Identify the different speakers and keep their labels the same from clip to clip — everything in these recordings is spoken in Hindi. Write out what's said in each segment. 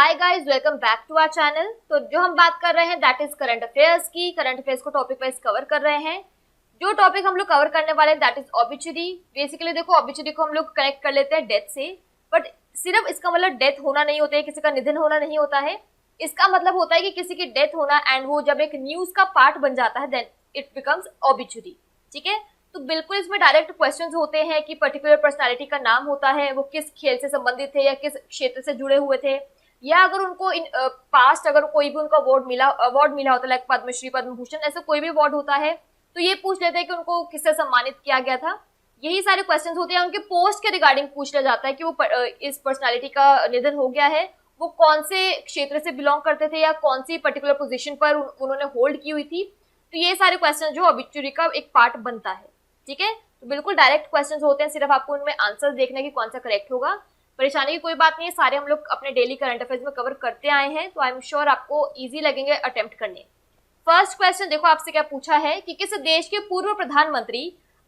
Speaker 1: Hi guys, welcome back to our channel. तो जो हम बात कर रहे हैं दैट इज करंट अफेयर्स की। करंट अफेयर्स को टॉपिक वाइज कवर कर रहे हैं। जो टॉपिक हम लोग कवर करने वाले हैं दैट इज ऑबिचुरी। बेसिकली देखो, ऑबिचुरी को हम लोग कनेक्ट कर लेते हैं डेथ से, बट सिर्फ इसका मतलब डेथ होना नहीं होता है, किसी का निधन होना नहीं होता है। इसका मतलब होता है कि किसी की डेथ होना एंड वो जब एक न्यूज का पार्ट बन जाता है देन इट बिकम्स ऑबिचुरी। ठीक है, तो बिल्कुल इसमें डायरेक्ट क्वेश्चंस होते हैं कि पर्टिकुलर पर्सनालिटी का नाम होता है, वो किस खेल से संबंधित थे या किस क्षेत्र से जुड़े हुए थे, या अगर उनको इन पास्ट अगर कोई भी उनको अवार्ड मिला होता है लाइक पद्मश्री, पद्म भूषण, ऐसा कोई भी अवार्ड होता है तो ये पूछ लेते हैं कि उनको किससे सम्मानित किया गया था। यही सारे क्वेश्चंस होते हैं। उनके पोस्ट के रिगार्डिंग पूछ लिया जाता है कि वो इस पर्सनालिटी का निधन हो गया है, वो कौन से क्षेत्र से बिलोंग करते थे या कौन सी पर्टिकुलर पोजीशन पर उन्होंने होल्ड की हुई थी। तो ये सारे क्वेश्चन जो ऑबिचुरी का एक पार्ट बनता है। ठीक है, तो बिल्कुल डायरेक्ट क्वेश्चन होते हैं, सिर्फ आपको उनमें आंसर देखने की कौन सा करेक्ट होगा। परेशानी की कोई बात नहीं है, सारे हम लोग अपने डेली करंट अफेयर्स में कवर करते आए हैं, तो आई एम श्योर आपको इजी लगेंगे अटेम्प्ट करने। फर्स्ट क्वेश्चन देखो, आपसे क्या पूछा है कि किस देश के पूर्व प्रधानमंत्री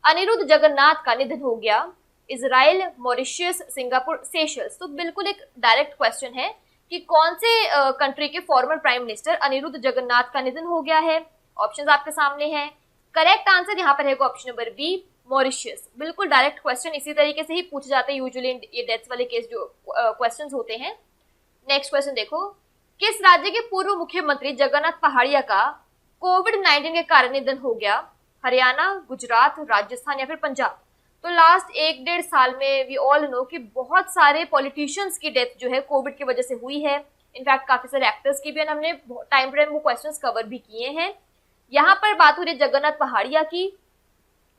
Speaker 1: अनिरुद्ध जगन्नाथ का निधन हो गया? Israel, Mauritius, Singapore, Seychelles. तो बिल्कुल एक डायरेक्ट क्वेश्चन है कि कौन से कंट्री के former prime minister Anerood Jugnauth का निधन हो गया है। ऑप्शंस आपके सामने हैं। करेक्ट आंसर यहाँ पर है ऑप्शन नंबर बी, मॉरिशियस। बिल्कुल डायरेक्ट क्वेश्चन इसी तरीके से ही पूछे जाते हैं यूजुअली ये डेथ्स वाले केस जो क्वेश्चंस होते हैं। नेक्स्ट क्वेश्चन देखो, किस राज्य के पूर्व मुख्यमंत्री जगन्नाथ पहाड़िया का कोविड-19 के कारण निधन हो गया? हरियाणा, गुजरात, राजस्थान या फिर पंजाब। तो लास्ट 1-1.5 साल में वी ऑल नो कि बहुत सारे पॉलिटिशियंस की डेथ जो है कोविड की वजह से हुई है। इनफैक्ट काफी सारे एक्टर्स की भी, हमने टाइम टू टाइम वो क्वेश्चंस कवर भी किए हैं। यहाँ पर बात हो रही है जगन्नाथ पहाड़िया की।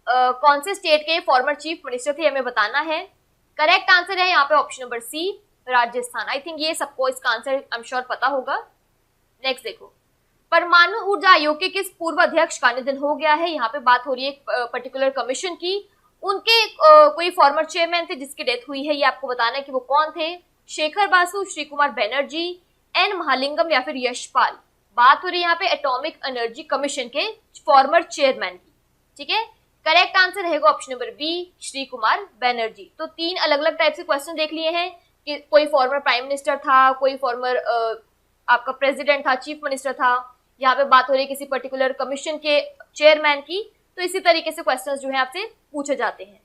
Speaker 1: कौन से स्टेट के फॉर्मर चीफ मिनिस्टर थे हमें बताना है। करेक्ट आंसर है यहाँ पे option number C, Rajasthan. I think ये सबको इसका आंसर आई एम श्योर पता होगा। नेक्स्ट देखो, परमाणु ऊर्जा आयोग के किस पूर्व अध्यक्ष का निधन हो गया है? यहाँ पे बात हो रही है पर्टिकुलर कमीशन की। उनके कोई फॉर्मर चेयरमैन थे जिसकी डेथ हुई है, ये आपको बताना है कि वो कौन थे। शेखर बासु, श्री कुमार बैनर्जी, एन महालिंगम या फिर यशपाल। बात हो रही है यहाँ पे एटॉमिक एनर्जी कमीशन के फॉर्मर चेयरमैन की। ठीक है, करेक्ट आंसर रहेगा option number B, Srikumar Banerjee. तो 3 अलग अलग टाइप से क्वेश्चन देख लिए हैं कि कोई फॉर्मर प्राइम मिनिस्टर था, कोई फॉर्मर आपका प्रेसिडेंट था, चीफ मिनिस्टर था। यहाँ पे बात हो रही है किसी पर्टिकुलर कमीशन के चेयरमैन की। तो इसी तरीके से क्वेश्चंस जो है आपसे पूछे जाते हैं।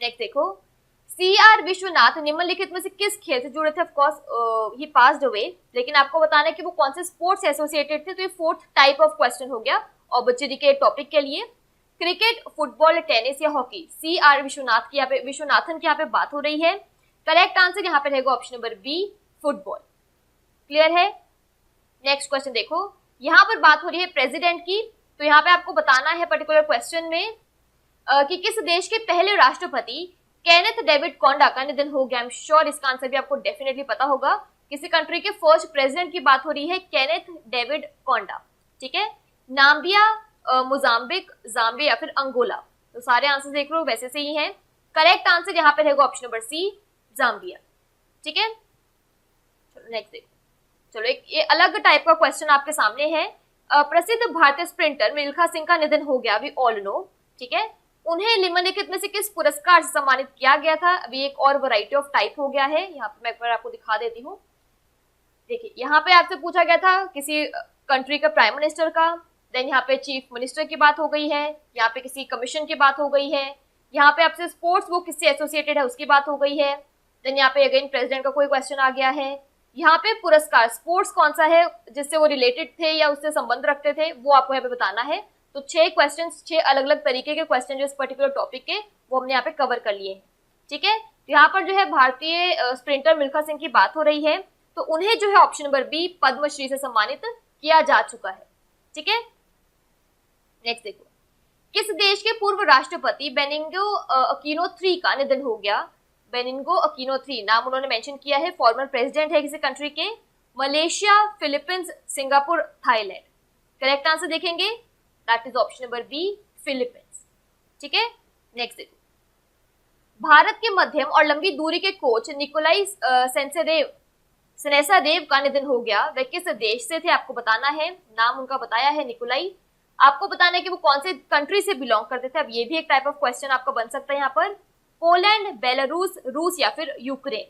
Speaker 1: नेक्स्ट देखो, CR विश्वनाथ निम्नलिखित में से किस खेल से जुड़े थे? Of course he passed away, लेकिन आपको बताना है कि वो कौन से स्पोर्ट्स से एसोसिएटेड थे। तो ये 4th टाइप ऑफ क्वेश्चन हो गया ऑबिचुरी के टॉपिक के लिए। क्रिकेट, फुटबॉल, टेनिस या हॉकी। CR विश्वनाथ की यहाँ पे, विश्वनाथन की यहाँ पे बात हो रही है। करेक्ट आंसर यहाँ पे रहेगा option number B, football. Clear है। नेक्स्ट क्वेश्चन देखो, यहाँ पर बात हो रही है प्रेसिडेंट की। तो यहाँ पे आपको बताना है पर्टिकुलर क्वेश्चन में कि किस देश के पहले राष्ट्रपति केनेथ डेविड कोंडा का निधन हो गया। आई एम श्योर इसका आंसर भी आपको डेफिनेटली पता होगा। किसी कंट्री के फर्स्ट प्रेसिडेंट की बात हो रही है, केनेथ डेविड कोंडा। ठीक है, नाम्बिया, मोजाम्बिक, जाम्बिया या फिर अंगोला। तो सारे आंसर देख लो वैसे से ही हैं। करेक्ट आंसर यहाँ पे रहेगा ऑप्शन नंबर सी, जाम्बिया। ठीक है, चलो नेक्स्ट देखो। चलो एक ये अलग टाइप का क्वेश्चन आपके सामने है। प्रसिद्ध भारतीय स्प्रिंटर मिल्खा सिंह का निधन हो गया, वी ऑल नो। ठीक है, उन्हें निम्नलिखित में से किस पुरस्कार से सम्मानित किया गया था? अभी एक और वैरायटी ऑफ टाइप हो गया है, यहाँ पे मैं एक बार आपको दिखा देती हूँ। देखिए, यहाँ पे आपसे पूछा गया था किसी कंट्री का प्राइम मिनिस्टर का, देन यहाँ पे चीफ मिनिस्टर की बात हो गई है, यहाँ पे किसी कमीशन की बात हो गई है, यहाँ पे आपसे स्पोर्ट्स वो किससे एसोसिएटेड है उसकी बात हो गई है, देन यहाँ पे अगेन प्रेसिडेंट का कोई क्वेश्चन आ गया है। यहाँ पे पुरस्कार स्पोर्ट्स कौन सा है जिससे वो रिलेटेड थे या उससे संबंध रखते थे, वो आपको यहाँ पे बताना है। तो 6 क्वेश्चन, 6 अलग अलग तरीके के क्वेश्चन जो इस पर्टिकुलर टॉपिक के, वो हमने यहाँ पे कवर कर लिए हैं। ठीक है, तो यहाँ पर जो है भारतीय स्प्रिंटर मिल्खा सिंह की बात हो रही है, तो उन्हें जो है ऑप्शन नंबर बी, पद्मश्री से सम्मानित किया जा चुका है। ठीक है, नेक्स्ट देखो, किस देश के पूर्व राष्ट्रपति बेनिगो अक्विनो III का निधन हो गया? बेनिगो अक्विनो III नाम उन्होंने मेंशन किया है, फॉर्मर प्रेसिडेंट है किसी कंट्री के। Malaysia, Philippines, Singapore, Thailand. Correct answer देखेंगे that is option number B, Philippines. ठीक है, नेक्स्ट देखो, भारत के मध्यम और लंबी दूरी के कोच निकोलाई सेनेसादेव का निधन हो गया। वे किस देश से थे आपको बताना है। नाम उनका बताया है निकोलाई। आपको बताना है कि वो कौन से कंट्री से बिलोंग करते थे। अब ये भी एक टाइप ऑफ क्वेश्चन आपका बन सकता है यहाँ पर। पोलैंड, बेलारूस, रूस या फिर यूक्रेन।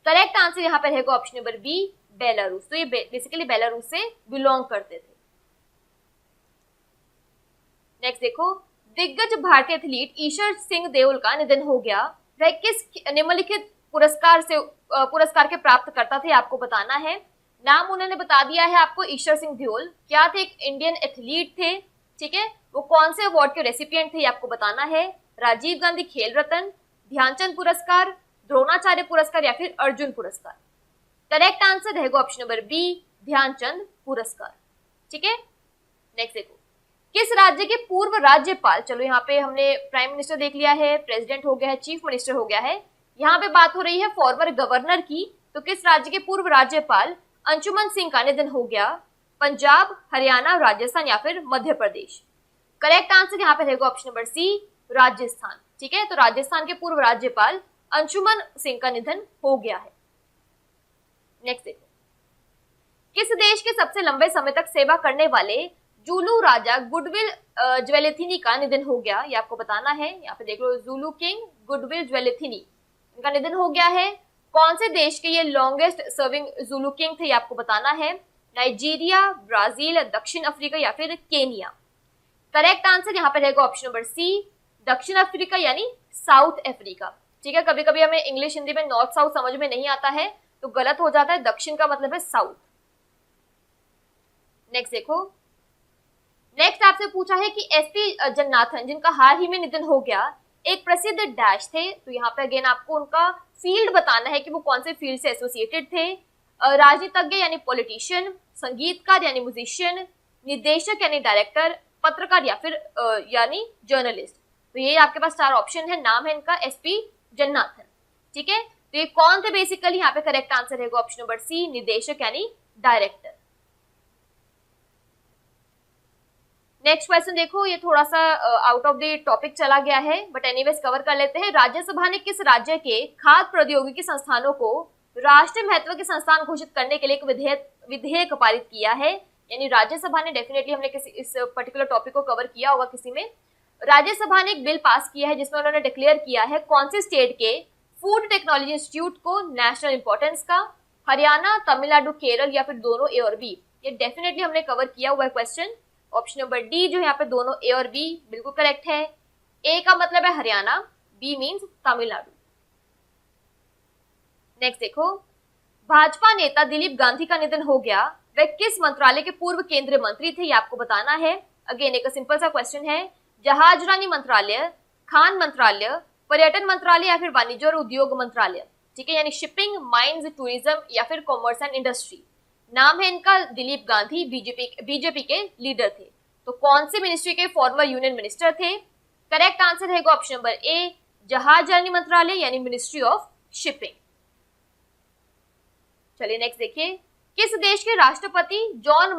Speaker 1: करेक्ट आंसर यहाँ पे रहेगा ऑप्शन नंबर बी, बेलारूस। तो ये बेसिकली बेलारूस से बिलोंग करते थे। नेक्स्ट देखो, दिग्गज भारतीय एथलीट ईश्वर सिंह देओल का निधन हो गया। वह किस निम्नलिखित पुरस्कार के प्राप्त करता थे, आपको बताना है। नाम उन्होंने बता दिया है आपको, ईश्वर सिंह देओल क्या थे, एक इंडियन एथलीट थे, ठीक है। वो कौन से अवार्ड के रेसिपिएंट थे, आपको बताना है। राजीव गांधी खेल रत्न, ध्यानचंद पुरस्कार, द्रोणाचार्य पुरस्कार या फिर अर्जुन पुरस्कार। करेक्ट आंसर रहेगा ऑप्शन नंबर बी, ध्यानचंद पुरस्कार, ठीक है। नेक्स्ट देखो, किस राज्य के पूर्व राज्यपाल, चलो यहाँ पे हमने प्राइम मिनिस्टर देख लिया है, प्रेसिडेंट हो गया है, चीफ मिनिस्टर हो गया है, यहाँ पे बात हो रही है फॉर्मर गवर्नर की। तो किस राज्य के पूर्व राज्यपाल अंशुमन सिंह का निधन हो गया? पंजाब, हरियाणा, राजस्थान या फिर मध्य प्रदेश। करेक्ट आंसर यहाँ पे रहेगा ऑप्शन नंबर सी, राजस्थान, ठीक है। तो राजस्थान के पूर्व राज्यपाल अंशुमन सिंह का निधन हो गया है। नेक्स्ट देखो, किस देश के सबसे लंबे समय तक सेवा करने वाले जुलू राजा गुडविल ज्वेलेथिनी का निधन हो गया? ये आपको बताना है। यहाँ पे देख लो, जुलू किंग गुडविल ज्वेलेथिनी, इनका निधन हो गया है। कौन से देश के ये लॉन्गेस्ट सर्विंग जुलू किंग थे, ये आपको बताना है। नाइजीरिया, ब्राजील, दक्षिण अफ्रीका या फिर केनिया। करेक्ट आंसर यहाँ पे रहेगा ऑप्शन नंबर सी, दक्षिण अफ्रीका यानी साउथ अफ्रीका, ठीक है। कभी कभी हमें इंग्लिश हिंदी में नॉर्थ साउथ समझ में नहीं आता है तो गलत हो जाता है, दक्षिण का मतलब है साउथ। नेक्स्ट देखो, नेक्स्ट आपसे पूछा है कि एसपी जन्नाथन, जिनका हाल ही में निधन हो गया, एक प्रसिद्ध डैश थे। तो यहाँ पे अगेन आपको उनका फील्ड बताना है कि वो कौन से फील्ड से एसोसिएटेड थे। राजनीतिज्ञ यानी पॉलिटिशियन, संगीतकार यानी म्यूजिशियन, निदेशक यानी डायरेक्टर, पत्रकार या फिर यानी जर्नलिस्ट। तो ये आपके पास 4 ऑप्शन है, नाम है इनका एसपी जन्नाथन, ठीक है। तो ये कौन थे बेसिकली, यहाँ पे करेक्ट आंसर रहेगा ऑप्शन नंबर सी, निदेशक यानी डायरेक्टर। नेक्स्ट क्वेश्चन देखो, ये थोड़ा सा आउट ऑफ द टॉपिक चला गया है, बट एनीवेज कवर कर लेते हैं। राज्यसभा ने किस राज्य के खाद्य प्रौद्योगिकी संस्थानों को राष्ट्रीय महत्व के संस्थान घोषित करने के लिए एक विधेयक पारित किया है? यानी राज्यसभा ने, डेफिनेटली हमने किसी इस पर्टिकुलर टॉपिक को कवर किया होगा किसी में। राज्यसभा ने एक बिल पास किया है जिसमें उन्होंने डिक्लेयर किया है कौन से स्टेट के फूड टेक्नोलॉजी इंस्टीट्यूट को नेशनल इंपॉर्टेंस का। हरियाणा, तमिलनाडु, केरल या फिर दोनों ए और बी। ये डेफिनेटली हमने कवर किया हुआ है क्वेश्चन। ऑप्शन नंबर डी जो यहाँ पे दोनों ए और बी बिल्कुल करेक्ट है। ए का मतलब है Haryana, B means Tamil Nadu. Next देखो, भाजपा नेता दिलीप गांधी का निधन हो गया, वह किस मंत्रालय के पूर्व केंद्रीय मंत्री थे, ये आपको बताना है। अगेन एक सिंपल सा क्वेश्चन है, जहाजरानी मंत्रालय, खान मंत्रालय, पर्यटन मंत्रालय या फिर वाणिज्य और उद्योग मंत्रालय, ठीक है। यानी शिपिंग, माइंस, टूरिज्म या फिर कॉमर्स एंड इंडस्ट्री। नाम है इनका दिलीप गांधी, बीजेपी के लीडर थे। तो कौन सी मिनिस्ट्री के फॉर्मर यूनियन मिनिस्टर थे? करेक्ट आंसर रहेगा ऑप्शन नंबर ए, जहाजरानी मंत्रालय यानी मिनिस्ट्री ऑफ शिपिंग। चलिए नेक्स्ट देखिए, किस देश के राष्ट्रपति जॉन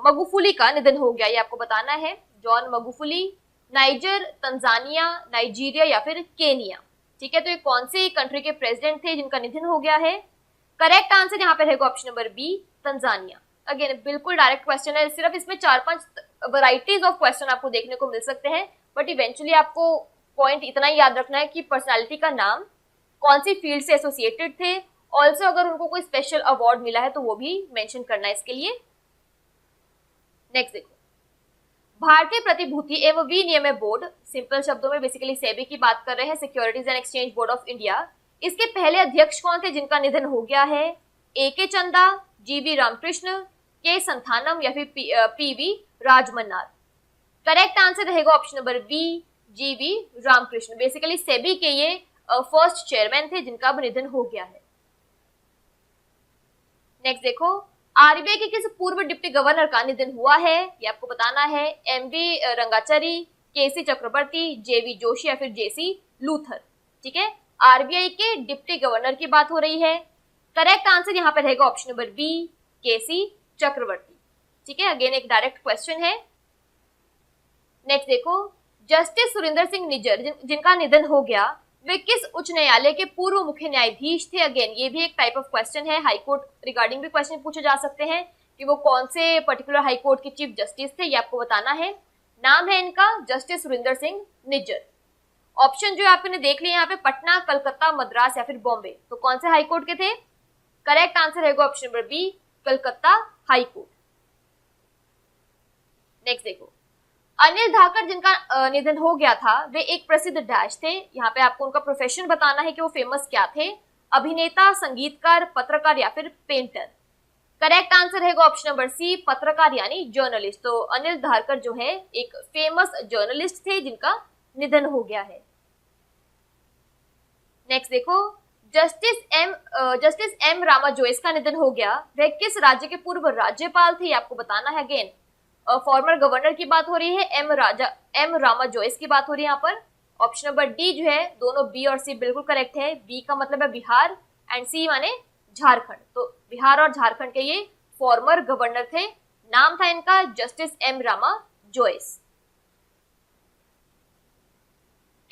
Speaker 1: मगुफुली का निधन हो गया, ये आपको बताना है। John Magufuli, niger, Tanzania, Nigeria या फिर केनिया, ठीक है। तो ये कौन से कंट्री के प्रेसिडेंट थे जिनका निधन हो गया है? करेक्ट आंसर यहाँ पे रहेगा option number B, Tanzania. Again बिल्कुल डायरेक्ट क्वेश्चन है, सिर्फ इसमें 4-5 वैरायटीज ऑफ क्वेश्चन आपको देखने को मिल सकते हैं, बट इवेंचुअली आपको पॉइंट इतना ही याद रखना है कि पर्सनालिटी का नाम, कौन सी फील्ड से एसोसिएटेड थे, ऑल्सो अगर उनको कोई स्पेशल अवार्ड मिला है तो वो भी मेंशन करना है इसके लिए। नेक्स्ट देखो, भारतीय प्रतिभूति एवं विनिमय बोर्ड, सिंपल शब्दों में बेसिकली सेबी की बात कर रहे हैं, securities and exchange board of India. इसके पहले अध्यक्ष कौन थे जिनका निधन हो गया है? ए के चंदा, जीवी रामकृष्ण, के संथानम या फिर पीवी राजमन्नार। करेक्ट आंसर रहेगा ऑप्शन नंबर बी, जीवी रामकृष्ण। बेसिकली सेबी के ये फर्स्ट चेयरमैन थे जिनका अब निधन हो गया है। नेक्स्ट देखो, आरबीआई के किस पूर्व डिप्टी गवर्नर का निधन हुआ है, ये आपको बताना है। एमवी रंगाचारी, केसी चक्रवर्ती, जेवी जोशी या फिर जेसी लूथर, ठीक है। आरबीआई के डिप्टी गवर्नर की बात हो रही है। करेक्ट आंसर यहाँ पे रहेगा ऑप्शन नंबर बी, केसी चक्रवर्ती, ठीक है। अगेन एक डायरेक्ट क्वेश्चन है। नेक्स्ट देखो, जस्टिस सुरिंदर सिंह निज्जर जिनका निधन हो गया, वे किस उच्च न्यायालय के पूर्व मुख्य न्यायाधीश थे? अगेन ये भी एक टाइप ऑफ क्वेश्चन है, हाईकोर्ट रिगार्डिंग भी क्वेश्चन पूछे जा सकते हैं कि वो कौन से पर्टिकुलर हाईकोर्ट के चीफ जस्टिस थे, ये आपको बताना है। नाम है इनका जस्टिस सुरिंदर सिंह निज्जर। ऑप्शन जो आपने देख लिया यहाँ पे, पटना, कलकत्ता, मद्रास या फिर बॉम्बे, तो कौन से हाई कोर्ट के थे? करेक्ट आंसर है option number B, Calcutta high court. Next देखो, अनिल धाकड़ जिनका निधन हो गया था, वे एक प्रसिद्ध डैश थे। यहाँ पे आपको उनका प्रोफेशन बताना है कि वो फेमस क्या थे, अभिनेता, संगीतकार, पत्रकार या फिर पेंटर। करेक्ट आंसर है ऑप्शन नंबर सी, पत्रकार यानी जर्नलिस्ट। तो अनिल धाकड़ जो है एक फेमस जर्नलिस्ट थे जिनका निधन हो गया है। नेक्स्ट देखो, जस्टिस एम रामा जोइस का निधन हो गया, वह किस राज्य के पूर्व राज्यपाल थे, आपको बताना है। अगेन फॉर्मर गवर्नर की बात हो रही है, एम रामा जोइस की बात हो रही है यहाँ पर। ऑप्शन नंबर डी जो है, दोनों बी और सी बिल्कुल करेक्ट है। बी का मतलब है बिहार एंड सी माने झारखंड, तो बिहार और झारखंड के ये फॉर्मर गवर्नर थे। नाम था इनका जस्टिस एम रामा जोइस।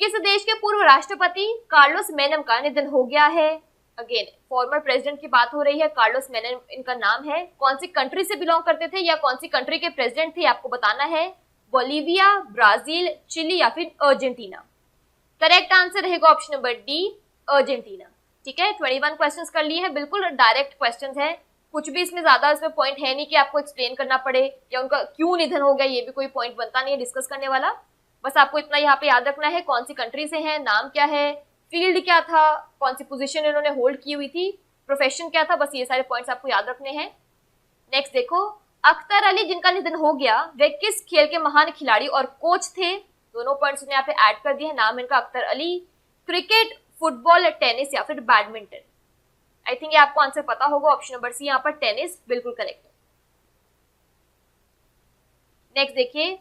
Speaker 1: किस देश के पूर्व राष्ट्रपति कार्लोस मेनम का निधन हो गया है? अगेन फॉर्मर प्रेसिडेंट की बात हो रही है, कार्लोस मेनम इनका नाम है। कौन सी कंट्री से बिलोंग करते थे या कौन सी कंट्री के प्रेसिडेंट थे, आपको बताना है। बोलिविया, ब्राजील, चिली या फिर अर्जेंटीना। करेक्ट आंसर रहेगा ऑप्शन नंबर डी, अर्जेंटीना। ठीक है, 21 क्वेश्चंस कर लिए हैं, बिल्कुल डायरेक्ट क्वेश्चंस है, कुछ भी इसमें ज्यादा इसमें पॉइंट है नहीं कि आपको एक्सप्लेन करना पड़े या उनका क्यों निधन हो गया, ये भी कोई पॉइंट बनता नहीं है डिस्कस करने वाला। बस आपको इतना यहाँ पे याद रखना है, कौन सी कंट्री से है, नाम क्या है, फील्ड क्या था, कौन सी पोजीशन इन्होंने होल्ड की हुई थी, प्रोफेशन क्या था, बस ये सारे पॉइंट्स आपको याद रखने हैं। नेक्स्ट देखो, अख्तर अली जिनका निधन हो गया, वे किस खेल के महान खिलाड़ी और कोच थे? दोनों पॉइंट्स यहाँ पे ऐड कर दिए हैं। नाम इनका Akhtar Ali. Cricket, football, tennis या फिर बैडमिंटन। आई थिंक ये आपको आंसर पता होगा, ऑप्शन नंबर सी यहाँ पर टेनिस बिल्कुल करेक्ट है। नेक्स्ट देखिए,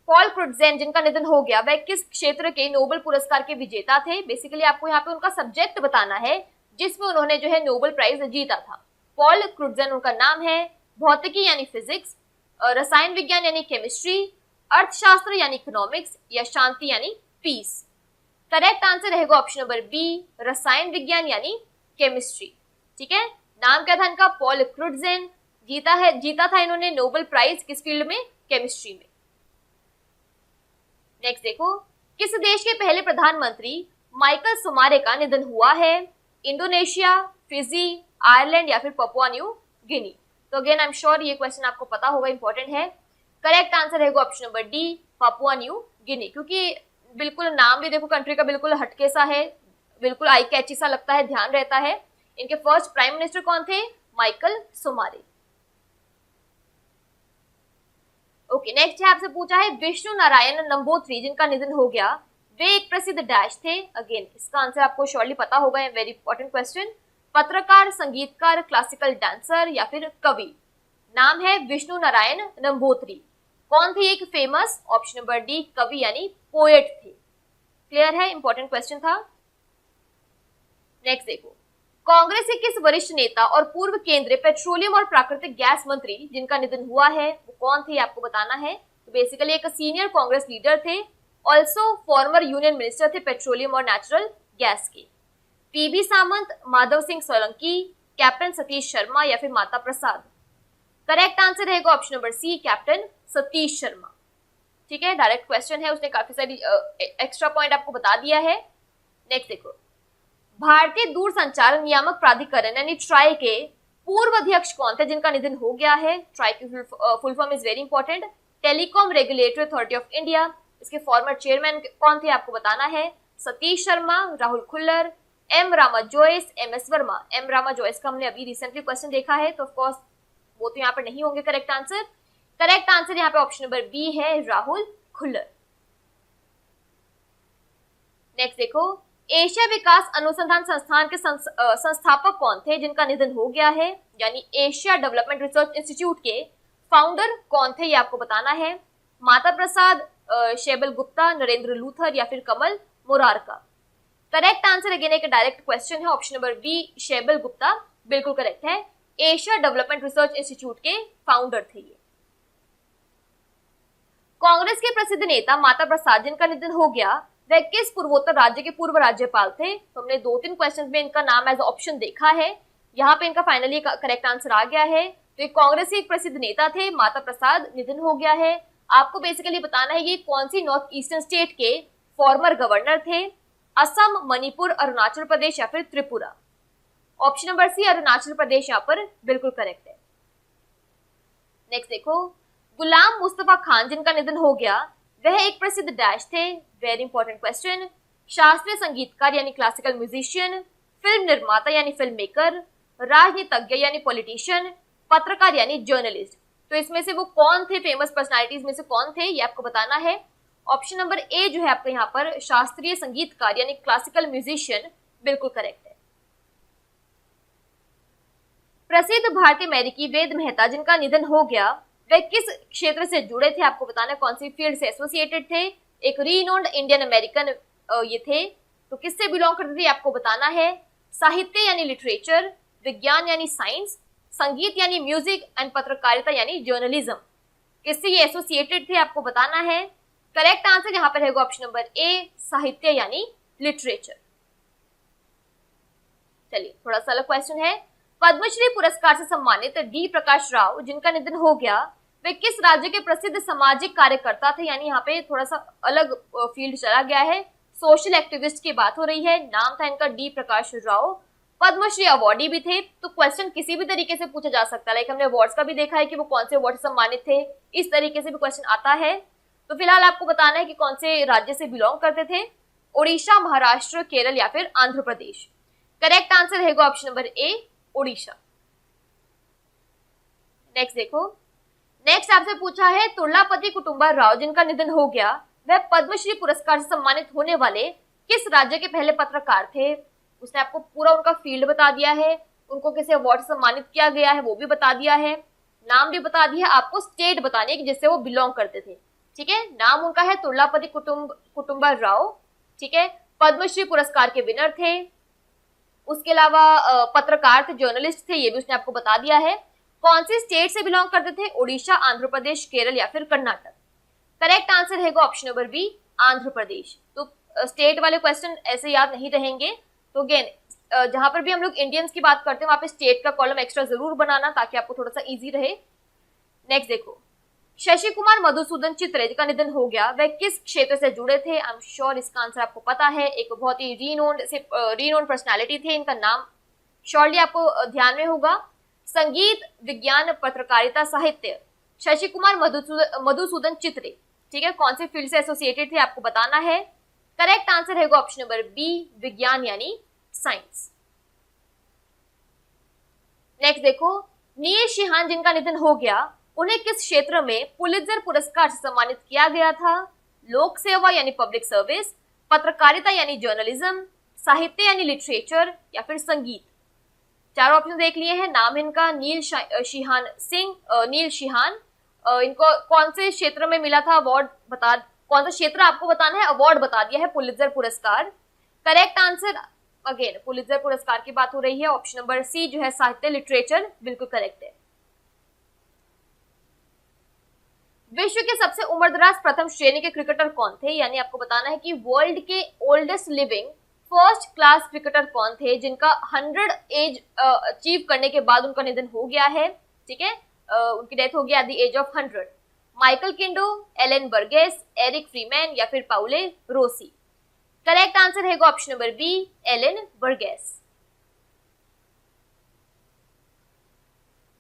Speaker 1: पॉल क्रुटजेन जिनका निधन हो गया, वह किस क्षेत्र के नोबेल पुरस्कार के विजेता थे? बेसिकली आपको यहाँ पे उनका सब्जेक्ट बताना है जिसमें उन्होंने जो है नोबेल प्राइज जीता था। पॉल क्रुटजेन उनका नाम है। भौतिकी यानी फिजिक्स, रसायन विज्ञान यानी केमिस्ट्री, अर्थशास्त्र यानी इकोनॉमिक्स या शांति यानी पीस। करेक्ट आंसर रहेगा ऑप्शन नंबर बी, रसायन विज्ञान यानी केमिस्ट्री। ठीक है, नाम क्या था इनका? पॉल क्रुटजेन। जीता था इन्होंने नोबेल प्राइज किस फील्ड में? केमिस्ट्री में। नेक्स्ट देखो, किस देश के पहले प्रधानमंत्री माइकल सोमारे का निधन हुआ है? इंडोनेशिया, फिजी, आयरलैंड या फिर पपुआ न्यू गिनी। तो अगेन आई एम श्योर ये क्वेश्चन आपको पता होगा, इंपॉर्टेंट है। करेक्ट आंसर रहेगा option number D, Papua New Guinea, क्योंकि बिल्कुल नाम भी देखो कंट्री का बिल्कुल हटके सा है, बिल्कुल आई कैची सा लगता है, ध्यान रहता है। इनके फर्स्ट प्राइम मिनिस्टर कौन थे? माइकल सोमारे। ओके, नेक्स्ट है आपसे पूछा है विष्णु नारायण नंबूथरी जिनका निधन हो गया, वे एक प्रसिद्ध डैश थे। अगेन इसका आंसर आपको श्योरली पता होगा, वेरी इंपॉर्टेंट क्वेश्चन। पत्रकार, संगीतकार, क्लासिकल डांसर या फिर कवि। नाम है विष्णु नारायण नंबूथरी। कौन थे एक फेमस? ऑप्शन नंबर डी, कवि यानी पोएट थे। क्लियर है, इंपॉर्टेंट क्वेश्चन था। नेक्स्ट देखो, कांग्रेस के किस वरिष्ठ नेता और पूर्व केंद्रीय पेट्रोलियम और प्राकृतिक गैस मंत्री जिनका निधन हुआ है, वो कौन थे आपको बताना है। तो बेसिकली एक सीनियर कांग्रेस लीडर थे, ऑल्सो फॉर्मर यूनियन मिनिस्टर थे पेट्रोलियम और नेचुरल गैस के। पीबी सामंत, माधव सिंह सोलंकी, कैप्टन सतीश शर्मा या फिर माता प्रसाद। करेक्ट आंसर रहेगा option number C, captain Satish Sharma. ठीक है, डायरेक्ट क्वेश्चन है, उसने काफी सारी एक्स्ट्रा पॉइंट आपको बता दिया है। नेक्स्ट देखो, भारतीय दूरसंचार नियामक प्राधिकरण यानी ट्राई के पूर्व अध्यक्ष कौन थे जिनका निधन हो गया है? ट्राई की full form is very important, telecom regulatory authority of India. इसके फॉर्मर चेयरमैन कौन थे आपको बताना है। Satish Sharma, Rahul Khullar, M Rama Jois, M S Verma. M Rama Jois का हमने अभी रिसेंटली क्वेश्चन देखा है, तो ऑफकोर्स वो तो यहाँ पर नहीं होंगे करेक्ट आंसर। करेक्ट आंसर यहाँ पे ऑप्शन नंबर बी है, राहुल खुल्लर। नेक्स्ट देखो, एशिया विकास अनुसंधान संस्थान के संस्थापक कौन थे जिनका निधन हो गया है, यानी एशिया डेवलपमेंट रिसर्च इंस्टीट्यूट के फाउंडर कौन थे ये आपको बताना है। माता प्रसाद, शैबल गुप्ता, नरेंद्र लूथर या फिर कमल मुरारका। करेक्ट आंसर अगेन एक डायरेक्ट क्वेश्चन है, ऑप्शन नंबर बी, शैबल गुप्ता बिल्कुल करेक्ट है। एशिया डेवलपमेंट रिसर्च इंस्टीट्यूट के फाउंडर थे ये। कांग्रेस के प्रसिद्ध नेता माता प्रसाद जिनका निधन हो गया, वह किस पूर्वोत्तर राज्य के पूर्व राज्यपाल थे? तो हमने 2-3 क्वेश्चंस में इनका नाम एज ऑप्शन देखा है, यहाँ पे इनका फाइनली करेक्ट आंसर आ गया है। तो कांग्रेस के एक प्रसिद्ध नेता थे माता प्रसाद, निधन हो गया है। आपको बेसिकली बताना है ये कौन सी नॉर्थ ईस्टर्न स्टेट के फॉर्मर गवर्नर थे, असम, मणिपुर, अरुणाचल प्रदेश या फिर Tripura. Option number C Arunachal Pradesh यहाँ पर बिल्कुल करेक्ट है। नेक्स्ट देखो, गुलाम मुस्तफा खान जिनका निधन हो गया वह एक प्रसिद्ध डैश थे, वेरी इंपॉर्टेंट क्वेश्चन, शास्त्रीय संगीतकार यानी क्लासिकल म्यूजिशियन, फिल्म निर्माता यानी फिल्म मेकर, राजनीतिज्ञ यानी पॉलिटिशियन, पत्रकार यानी जर्नलिस्ट। तो इसमें से वो कौन थे, फेमस पर्सनालिटीज में से कौन थे, ये आपको बताना है। ऑप्शन नंबर ए जो है आपका यहाँ पर शास्त्रीय संगीतकार यानी क्लासिकल म्यूजिशियन बिल्कुल करेक्ट है। प्रसिद्ध भारतीय अमेरिकी वेद मेहता जिनका निधन हो गया वे किस क्षेत्र से जुड़े थे, आपको बताना है कौन सी फील्ड से एसोसिएटेड थे। एक रीनोन्ड इंडियन अमेरिकन ये थे, तो किससे बिलोंग करते थे आपको बताना है। साहित्य यानी लिटरेचर, विज्ञान यानी साइंस, संगीत यानी म्यूजिक एंड पत्रकारिता यानी जर्नलिज्म, किससे ये एसोसिएटेड थे आपको बताना है। करेक्ट आंसर यहाँ पर है ऑप्शन नंबर ए साहित्य यानी लिटरेचर। चलिए थोड़ा सा अलग क्वेश्चन है, पद्मश्री पुरस्कार से सम्मानित डी प्रकाश राव जिनका निधन हो गया वे किस राज्य के प्रसिद्ध सामाजिक कार्यकर्ता थे, यानी यहाँ पे थोड़ा सा अलग फील्ड चला गया है, सोशल एक्टिविस्ट की बात हो रही है। नाम था इनका डी प्रकाश राव, पद्मश्री अवार्डी भी थे। तो क्वेश्चन किसी भी तरीके से पूछा जा सकता है, लाइक हमने अवार्ड्स का भी देखा है कि वो कौन से अवार्ड से सम्मानित थे, इस तरीके से भी क्वेश्चन आता है। तो फिलहाल आपको बताना है कि कौन से राज्य से बिलोंग करते थे, उड़ीसा, महाराष्ट्र, केरल या फिर आंध्र प्रदेश। करेक्ट आंसर है option number A Orissa. Next देखो, नेक्स्ट आपसे पूछा है तुर्लापति कुटुंबा राव जिनका निधन हो गया वह पद्मश्री पुरस्कार से सम्मानित होने वाले किस राज्य के पहले पत्रकार थे। उसने आपको पूरा उनका फील्ड बता दिया है, उनको किसी अवार्ड से सम्मानित किया गया है वो भी बता दिया है, नाम भी बता दिया है, आपको स्टेट बतानी है कि जिससे वो बिलोंग करते थे। ठीक है, नाम उनका है तुर्लापति कुटुंबा राव, ठीक है, पद्मश्री पुरस्कार के विनर थे, उसके अलावा पत्रकार थे, जर्नलिस्ट थे, ये भी उसने आपको बता दिया है। कौन सी स्टेट से बिलोंग करते थे, उड़ीसा, आंध्र प्रदेश, केरल या फिर कर्नाटक। करेक्ट आंसर है option number B Andhra Pradesh. तो स्टेट वाले क्वेश्चन ऐसे याद नहीं रहेंगे, तो अगेन जहां पर भी हम लोग इंडियंस की बात करते हैं वहां पे स्टेट का कॉलम एक्स्ट्रा जरूर बनाना ताकि आपको थोड़ा सा इजी रहे। नेक्स्ट देखो, शशि कुमार मधुसूदन चित्रे का निधन हो गया वह किस क्षेत्र से जुड़े थे। आई एम श्योर इसका आंसर आपको पता है, एक बहुत ही रीनोन्ड पर्सनालिटी थे, इनका नाम श्योरली आपको ध्यान में होगा। संगीत, विज्ञान, पत्रकारिता, साहित्य, शशि कुमार मधुसूदन चित्रे, ठीक है, कौन से फील्ड से एसोसिएटेड थे आपको बताना है। करेक्ट आंसर है ऑप्शन नंबर बी विज्ञान यानी साइंस। नेक्स्ट देखो, नील शिहान जिनका निधन हो गया उन्हें किस क्षेत्र में पुलित्जर पुरस्कार से सम्मानित किया गया था। लोक सेवा यानी पब्लिक सर्विस, पत्रकारिता यानी जर्नलिज्म, साहित्य यानी लिटरेचर या फिर संगीत। चार ऑप्शन देख लिए हैं, नाम इनका नील शिहान सिंह, नील शिहान, इनको कौन से क्षेत्र में मिला था अवार्ड बता, कौन सा क्षेत्र आपको बताना है, अवार्ड बता दिया है पुलित्जर पुरस्कार। करेक्ट आंसर अगेन पुलित्जर पुरस्कार की बात हो रही है, ऑप्शन नंबर सी जो है साहित्य लिटरेचर बिल्कुल करेक्ट है। विश्व के सबसे उम्रदराज प्रथम श्रेणी के क्रिकेटर कौन थे, यानी आपको बताना है कि वर्ल्ड के oldest living first class cricketer कौन थे जिनका 100 एज अचीव करने के बाद उनका निधन हो गया है। ठीक है, उनकी डेथ हो गया at the age of 100। Michael Kindo, Alan Burgess, Eric Freeman या फिर पाउले रोसी। करेक्ट आंसर है option number B Alan Burgess.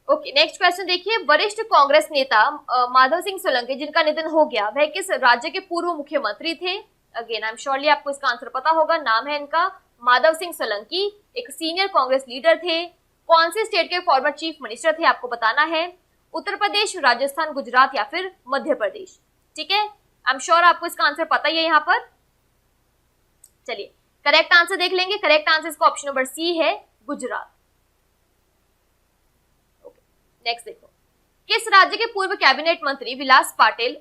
Speaker 1: Okay, next question देखिए, वरिष्ठ कांग्रेस नेता माधव सिंह सोलंकी जिनका निधन हो गया वह किस राज्य के पूर्व मुख्यमंत्री थे। अगेन आई एम श्योरली आपको इसका आंसर पता होगा, नाम है इनका माधव सिंह सोलंकी, एक सीनियर कांग्रेस लीडर थे। कौन से स्टेट के फॉर्मर चीफ मिनिस्टर थे आपको बताना है, उत्तर प्रदेश, राजस्थान, गुजरात या फिर मध्य प्रदेश। ठीक है, आई एम श्योर आपको इसका आंसर पता ही है यहाँ पर। चलिए करेक्ट आंसर देख लेंगे, करेक्ट आंसर इसका ऑप्शन नंबर सी है गुजरात। नेक्स्ट देखो, किस राज्य के पूर्व कैबिनेट मंत्री विलास पाटिल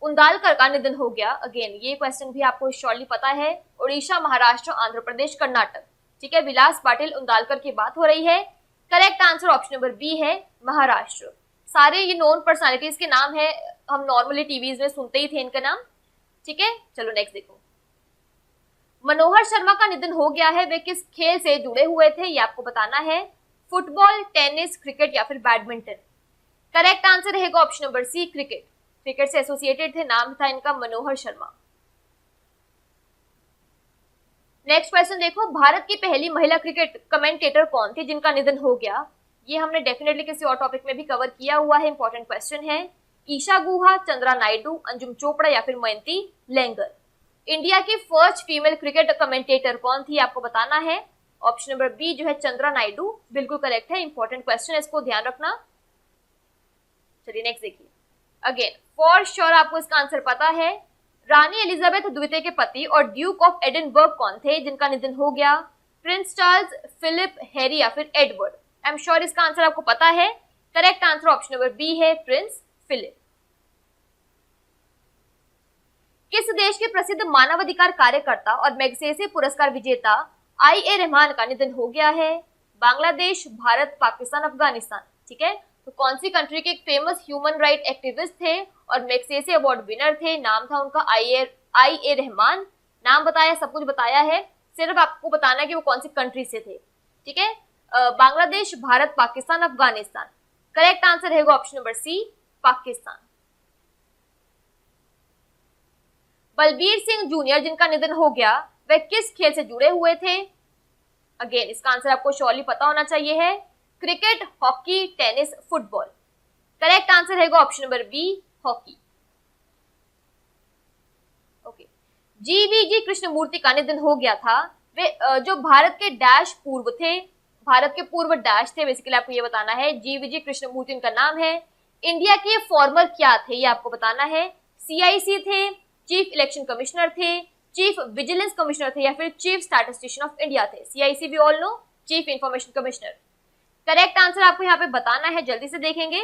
Speaker 1: उंदालकर का निधन हो गया। अगेन ये क्वेश्चन भी आपको श्योरली पता है, उड़ीसा, महाराष्ट्र, आंध्र प्रदेश, कर्नाटक। ठीक है, विलास पाटिल उंदालकर की बात हो रही है। Correct answer option number B है महाराष्ट्र। सारे ये नोन पर्सनालिटीज के नाम है, हम नॉर्मली टीवीज में सुनते ही थे इनका नाम। ठीक है, चलो नेक्स्ट देखो, मनोहर शर्मा का निधन हो गया है, वे किस खेल से जुड़े हुए थे ये आपको बताना है। फुटबॉल, टेनिस, क्रिकेट या फिर बैडमिंटन। करेक्ट आंसर रहेगा option number C cricket. Cricket से एसोसिएटेड थे, नाम था इनका मनोहर शर्मा। नेक्स्ट क्वेश्चन देखो, भारत की पहली महिला क्रिकेट कमेंटेटर कौन थी जिनका निधन हो गया? ये हमने डेफिनेटली किसी और टॉपिक में भी कवर किया हुआ है, इंपॉर्टेंट क्वेश्चन है। ईशा गुहा, चंद्रा नायडू, अंजुम चोपड़ा या फिर मयंती लेंगर। इंडिया की फर्स्ट फीमेल क्रिकेट कमेंटेटर कौन थी आपको बताना है। ऑप्शन नंबर बी जो है चंद्रा नायडू, बिल्कुल करेक्ट है, इंपॉर्टेंट क्वेश्चन है, इसको ध्यान रखना। चलिए नेक्स्ट देखिए। अगेन फॉर श्योर आपको इसका आंसर पता है। रानी एलिजाबेथ द्वितीय के पति और ड्यूक ऑफ एडिनबर्ग कौन थे जिनका निधन हो गया? प्रिंस चार्ल्स, फिलिप, हैरी या फिर एडवर्ड। आई एम श्योर इसका आंसर आपको पता है। Correct answer option number B है प्रिंस फिलिप। किस देश के प्रसिद्ध मानवाधिकार कार्यकर्ता और मैग्सेसे पुरस्कार विजेता IA रहमान का निधन हो गया है? बांग्लादेश, भारत, पाकिस्तान, अफगानिस्तान। ठीक है, तो कौन सी कंट्री के एक फेमस ह्यूमन राइट एक्टिविस्ट थे और मैग्सेसे अवार्ड विनर थे? नाम था उनका IA रहमान। नाम बताया, सब कुछ बताया है, सिर्फ आपको बताना है कि वो कौन सी कंट्री से थे। ठीक है, बांग्लादेश, भारत, पाकिस्तान, अफगानिस्तान। करेक्ट आंसर रहेगा option number C, Pakistan. Balbir Singh junior जिनका निधन हो गया, वह किस खेल से जुड़े हुए थे? अगेन इसका आंसर आपको श्योरली पता होना चाहिए है। Cricket, hockey, tennis, football. Correct answer रहेगा option number B, hockey. Okay, GVG Krishnamurthy का निधन हो गया था। वे जो भारत के डैश पूर्व थे, भारत के पूर्व डैश थे, बेसिकली आपको ये बताना है। GVG कृष्णमूर्ति उनका नाम है। इंडिया के फॉर्मर क्या थे ये आपको बताना है। CIC थे, चीफ इलेक्शन कमिश्नर थे, चीफ विजिलेंस कमिश्नर थे या फिर चीफ स्टैटिस्टिशियन ऑफ इंडिया थे। CIC we all know, chief information commissioner. Correct answer आपको यहाँ पे बताना है, जल्दी से देखेंगे।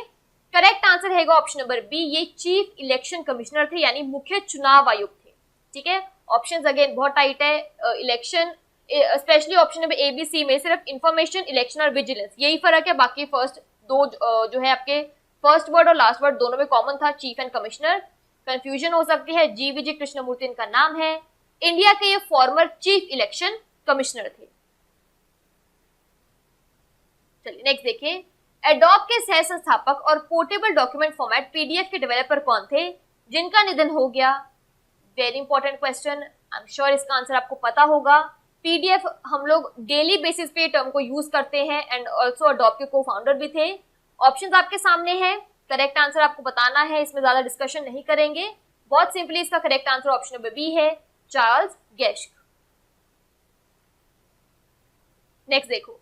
Speaker 1: करेक्ट आंसर रहेगा ऑप्शन नंबर बी, ये चीफ इलेक्शन कमिश्नर थे, यानी मुख्य चुनाव आयुक्त थे। ठीक है, ऑप्शंस अगेन बहुत टाइट है। Election specially option number ABC में सिर्फ इंफॉर्मेशन, इलेक्शन और विजिलेंस यही फर्क है, बाकी फर्स्ट दो जो है आपके फर्स्ट वर्ड और लास्ट वर्ड दोनों में कॉमन था, चीफ एंड कमिश्नर। कंफ्यूजन हो सकती है। GVG कृष्णमूर्ति इनका नाम है। इंडिया के ये फॉर्मर चीफ इलेक्शन कमिश्नर थे। चलिए नेक्स्ट देखिए। एडोब के सह संस्थापक और पोर्टेबल डॉक्यूमेंट फॉर्मेट PDF के डेवलपर कौन थे जिनका निधन हो गया? Very important question, I am sure इसका आंसर आपको पता होगा। PDF हम लोग डेली बेसिस पे टर्म को यूज करते हैं एंड ऑल्सो एडोब के को फाउंडर भी थे। ऑप्शंस आपके सामने हैं, करेक्ट आंसर आपको बताना है, इसमें ज्यादा डिस्कशन नहीं करेंगे। बहुत सिंपली इसका correct answer option number B है, चार्ल्स गेश्क। नेक्स्ट देखो,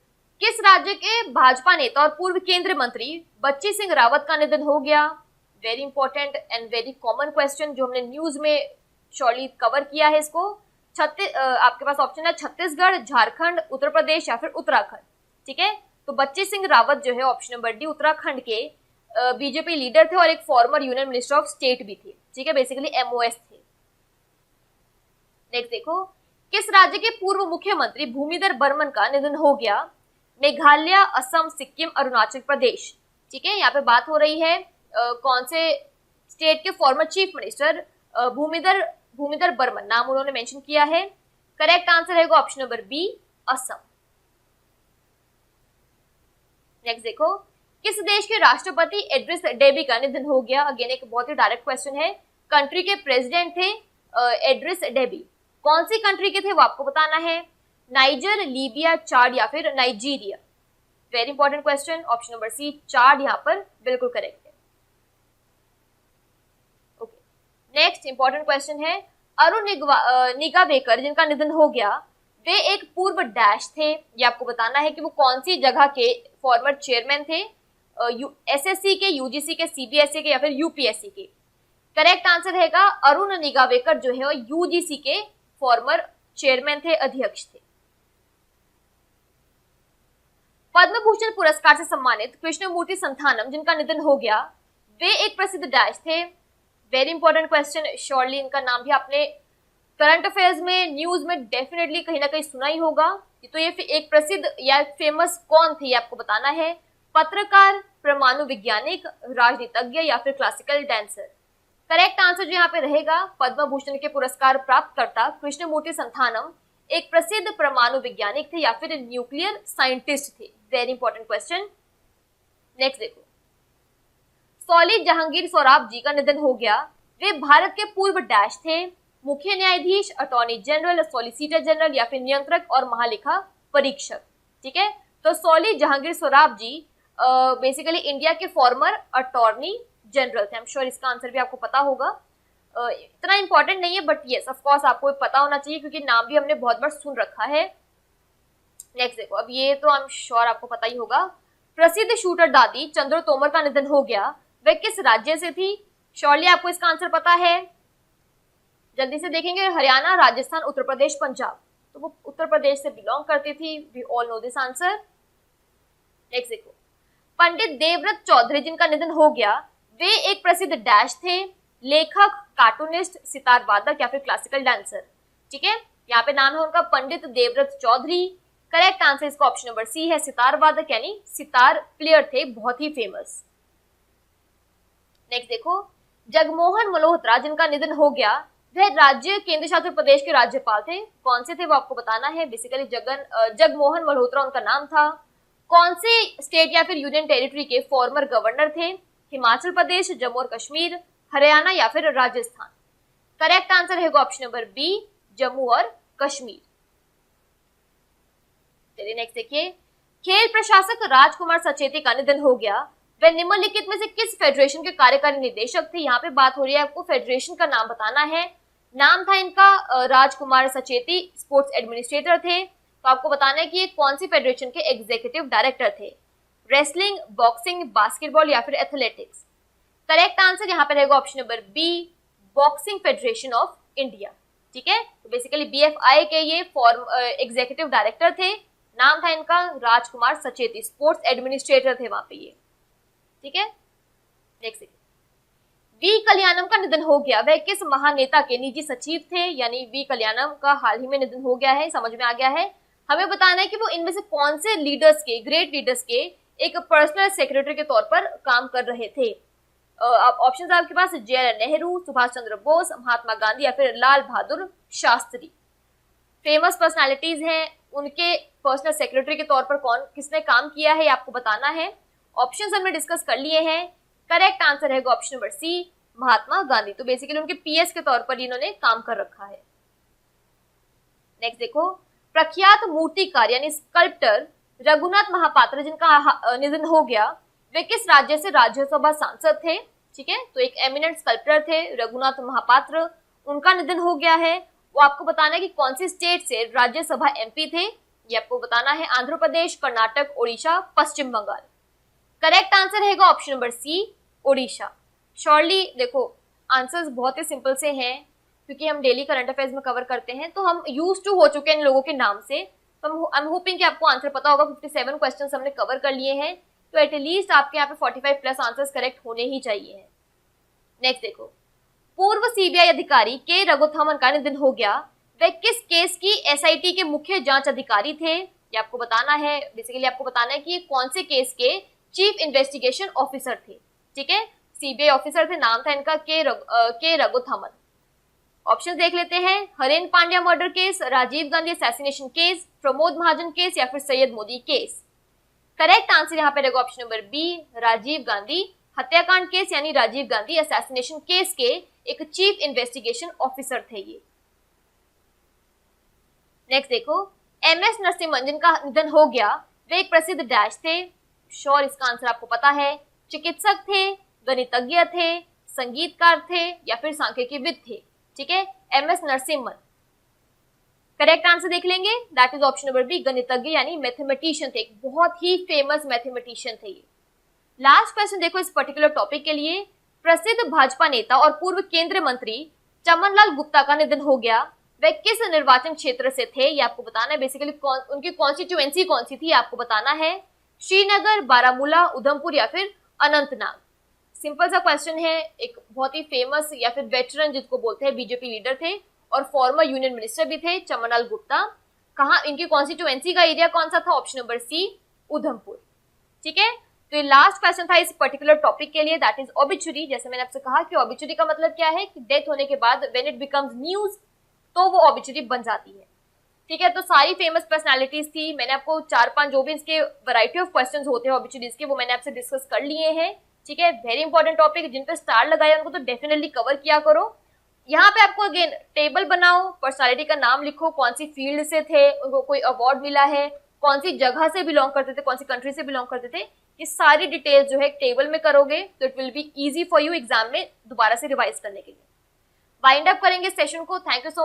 Speaker 1: किस राज्य के भाजपा नेता और पूर्व केंद्रीय मंत्री बच्ची सिंह रावत का निधन हो गया? Very important and very common question जो हमने न्यूज में श्योरली कवर किया है इसको। आपके पास ऑप्शन है छत्तीसगढ़, झारखंड, उत्तर प्रदेश या फिर उत्तराखंड। ठीक है, तो बच्ची सिंह रावत जो है ऑप्शन नंबर डी उत्तराखंड के बीजेपी लीडर थे और एक farmer union minister of state भी थे। ठीक है, बेसिकली MOS थे। नेक्स्ट देखो, किस राज्य के पूर्व मुख्यमंत्री भूमिधर बर्मन का निधन हो गया? मेघालय, असम, सिक्किम, अरुणाचल प्रदेश। ठीक है, यहाँ पे बात हो रही है कौन से स्टेट के former chief minister Bhumidhar Barman, नाम उन्होंने मेंशन किया है। करेक्ट आंसर है option number B, Assam. Next देखो, किस देश के राष्ट्रपति एड्रिस डेबी का निधन हो गया? अगेन एक बहुत ही डायरेक्ट क्वेश्चन है। कंट्री के प्रेसिडेंट थे एड्रिस डेबी। कौन सी कंट्री के थे वो आपको बताना है। नाइजर, लीबिया, चाड या फिर Nigeria. Very important question, option number C Chad यहाँ पर बिल्कुल करेक्ट है। ओके, नेक्स्ट इंपॉर्टेंट क्वेश्चन है। अरुण निगावेकर जिनका निधन हो गया, वे एक पूर्व डैश थे, ये आपको बताना है कि वो कौन सी जगह के फॉर्मर चेयरमैन थे। SSC के, UGC के, CBSE के या फिर UPSC के। करेक्ट आंसर रहेगा अरुण निगावेकर जो है UGC के फॉर्मर चेयरमैन थे, अध्यक्ष थे। पद्म भूषण पुरस्कार से सम्मानित कृष्णमूर्ति संथानम जिनका निधन हो गया, वे एक प्रसिद्ध डैश थे। वेरी इंपॉर्टेंट क्वेश्चन, श्योरली इनका नाम भी आपने करंट अफेयर्स में, न्यूज में डेफिनेटली कहीं ना कहीं सुना ही होगा। तो ये एक प्रसिद्ध या फेमस कौन थे ये आपको बताना है। पत्रकार, परमाणु वैज्ञानिक, राजनीतिज्ञ या फिर क्लासिकल डांसर। करेक्ट आंसर जो यहाँ पे रहेगा, पद्म भूषण के पुरस्कार प्राप्त करता कृष्णमूर्ति संथानम एक प्रसिद्ध परमाणु वैज्ञानिक थे या फिर न्यूक्लियर साइंटिस्ट थे। Very important question. नेक्स्ट देखो, सौली जहांगीर सोराब जी का निधन हो गया, वे भारत के पूर्व डैश थे। मुख्य न्यायाधीश, अटॉर्नी जनरल, सॉलिसिटर जनरल या फिर नियंत्रक और महालेखा परीक्षक। ठीक है, तो सॉली जहांगीर सोराब जी बेसिकली इंडिया के फॉर्मर अटॉर्नी जनरल थे। आई एम श्योर इसका आंसर भी आपको पता होगा। इतना इंपॉर्टेंट नहीं है बट यस ऑफ कोर्स आपको पता होना चाहिए क्योंकि नाम भी हमने बहुत बार सुन रखा है। नेक्स्ट देखो, अब ये तो आई एम श्योर आपको पता ही होगा। प्रसिद्ध शूटर दादी चंद्र तोमर का निधन हो गया, वह किस राज्य से थी? श्योरली आपको इसका आंसर पता है, जल्दी से देखेंगे। हरियाणा, राजस्थान, उत्तर प्रदेश, पंजाब। तो वो उत्तर प्रदेश से बिलोंग करती थी। We all know this answer. Next देखो, पंडित देवव्रत चौधरी जिनका निधन हो गया, वे एक प्रसिद्ध डैश थे, लेखक, कार्टूनिस्ट, सितार वादक या फिर क्लासिकल डांसर। ठीक है, यहाँ पे नाम है उनका पंडित देवव्रत चौधरी। करेक्ट आंसर इसका ऑप्शन नंबर सी है, सितार वादक यानी सितार प्लेयर थे, बहुत ही फेमस। नेक्स्ट देखो, जगमोहन मल्होत्रा जिनका निधन हो गया, वह राज्य केंद्र शासित प्रदेश के राज्यपाल थे। कौन से थे वो आपको बताना है। बेसिकली जगमोहन मल्होत्रा उनका नाम था। कौन से स्टेट या फिर यूनियन टेरिटरी के फॉर्मर गवर्नर थे? हिमाचल प्रदेश, जम्मू और कश्मीर, हरियाणा या फिर राजस्थान। करेक्ट आंसर है ऑप्शन नंबर बी, जम्मू और कश्मीर। चलिए नेक्स्ट देखिए, खेल प्रशासक राजकुमार सचेती का निधन हो गया, वह निम्नलिखित में से किस फेडरेशन के कार्यकारी निदेशक थे? यहाँ पे बात हो रही है, आपको फेडरेशन का नाम बताना है। नाम था इनका राजकुमार सचेती, स्पोर्ट्स एडमिनिस्ट्रेटर थे। तो आपको बताना है कि ये कौन सी फेडरेशन के एग्जीक्यूटिव डायरेक्टर थे? रेसलिंग, बॉक्सिंग, बास्केटबॉल या फिर एथलेटिक्स। करेक्ट आंसर यहाँ पे रहेगा option number B, boxing federation of India. ठीक है, तो बेसिकली BFI के ये एग्जीक्यूटिव डायरेक्टर थे। नाम था इनका राजकुमार सचेती, स्पोर्ट्स एडमिनिस्ट्रेटर थे वहां पे ये। ठीक है, नेक्स्ट वी कल्याणम का निधन हो गया, वह किस महानेता के निजी सचिव थे? यानी वी कल्याणम का हाल ही में निधन हो गया है, समझ में आ गया है। हमें बताना है कि वो इनमें से कौन से लीडर्स के, ग्रेट लीडर्स के एक पर्सनल सेक्रेटरी के तौर पर काम कर रहे थे। ऑप्शन आपके पास JR नेहरू, सुभाष चंद्र बोस, महात्मा गांधी या फिर लाल बहादुर शास्त्री। फेमस पर्सनालिटीज हैं, उनके पर्सनल सेक्रेटरी के तौर पर कौन किसने काम किया है आपको बताना है। ऑप्शंस हमने डिस्कस कर लिए हैं। करेक्ट आंसर है ऑप्शन नंबर सी, महात्मा गांधी। तो बेसिकली उनके PS के तौर पर इन्होंने काम कर रखा है। नेक्स्ट देखो, प्रख्यात मूर्तिकार यानी स्कल्प्टर रघुनाथ महापात्र जिनका निधन हो गया, वे किस राज्य से राज्यसभा सांसद थे? ठीक है, तो एक एमिनेंट स्कल्प्टर थे रघुनाथ महापात्र, उनका निधन हो गया है। वो आपको बताना है कि कौन सी स्टेट से राज्यसभा MP थे, ये आपको बताना है। आंध्र प्रदेश, कर्नाटक, ओडिशा, पश्चिम बंगाल। करेक्ट आंसर है option number C, Odisha. Surely देखो आंसर्स बहुत ही सिंपल से हैं क्योंकि हम डेली करंट अफेयर्स में कवर करते हैं, तो हम यूज टू हो चुके हैं इन लोगों के नाम से। तो आई एम होपिंग कि आपको आंसर पता होगा। 57 क्वेश्चंस हमने कवर कर लिए हैं, तो एटलीस्ट आपके यहाँ पे 45 प्लस आंसर्स करेक्ट होने ही चाहिए। नेक्स्ट देखो, पूर्व CBI अधिकारी के रघुथमन का निधन हो गया, वह किस केस की SIT के मुख्य जांच अधिकारी थे? ये आपको बताना है। बेसिकली आपको बताना है कि ये कौन से केस के चीफ इन्वेस्टिगेशन ऑफिसर थे। ठीक है, CBI ऑफिसर थे, नाम था इनका के रघुथमन। ऑप्शन देख लेते हैं, Haren Pandya murder case, Rajiv Gandhi assassination case, Pramod Mahajan case या फिर Syed Modi case. Correct answer यहाँ पे रहेगा option number B, Rajiv Gandhi हत्याकांड केस यानी राजीव गांधी असैसिनेशन केस के एक चीफ इन्वेस्टिगेशन ऑफिसर थे ये। नेक्स्ट देखो, MS नरसिम्हन जिनका निधन हो गया, वे एक प्रसिद्ध डैश थे। श्योर इसका आंसर आपको पता है। चिकित्सक थे, गणितज्ञ थे, संगीतकार थे या फिर सांख्यिकीविद थे। ठीक है, MS नरसिम्हन। करेक्ट आंसर देख लेंगे, that is option number B, गणितज्ञ यानी मैथमेटिशियन थे, एक बहुत ही फेमस मैथमेटिशियन थे ये। लास्ट क्वेश्चन देखो इस पर्टिकुलर टॉपिक के लिए, प्रसिद्ध भाजपा नेता और पूर्व केंद्रीय मंत्री चमनलाल गुप्ता का निधन हो गया, वह किस निर्वाचन क्षेत्र से थे? ये आपको बताना है। बेसिकली उनकी कॉन्स्टिट्यूएंसी कौन सी थी आपको बताना है। श्रीनगर, बारामूला, उधमपुर या फिर अनंतनाग। सिंपल सा क्वेश्चन है। एक बहुत ही फेमस या फिर वेटरन जिसको बोलते हैं BJP लीडर थे और फॉर्मर यूनियन मिनिस्टर भी थे चमनलाल गुप्ता। कहाँ इनकी कॉन्स्टिट्यूएंसी का एरिया कौन सा था? Option number C, Udhampur. ठीक है, तो ये लास्ट क्वेश्चन था इस पर्टिकुलर टॉपिक के लिए, दैट इज ऑबिचुरी। जैसे मैंने आपसे कहा कि ऑबिचुरी का मतलब क्या है कि डेथ होने के बाद व्हेन इट बिकम्स न्यूज तो वो ऑबिचुरी बन जाती है। ठीक है, तो सारी फेमस पर्सनालिटीज थी। मैंने आपको 4-5 जो भी इसके वैरायटी ऑफ क्वेश्चंस होते हैं ऑबिचुरीज के, वो मैंने आपसे डिस्कस कर लिए हैं। ठीक है, वेरी इंपॉर्टेंट टॉपिक, जिन पे स्टार लगाया उनको तो डेफिनेटली कवर किया करो। यहाँ पे आपको अगेन टेबल बनाओ, पर्सनालिटी का नाम लिखो, कौन सी फील्ड से थे, उनको कोई अवार्ड मिला है, कौन सी जगह से बिलोंग करते थे, कौन सी कंट्री से बिलोंग करते थे, ये सारी डिटेल्स जो है टेबल में करोगे तो it will be easy for you exam में दोबारा से रिवाइज करने के लिए। वाइंड अप करेंगे सेशन को। Thank you so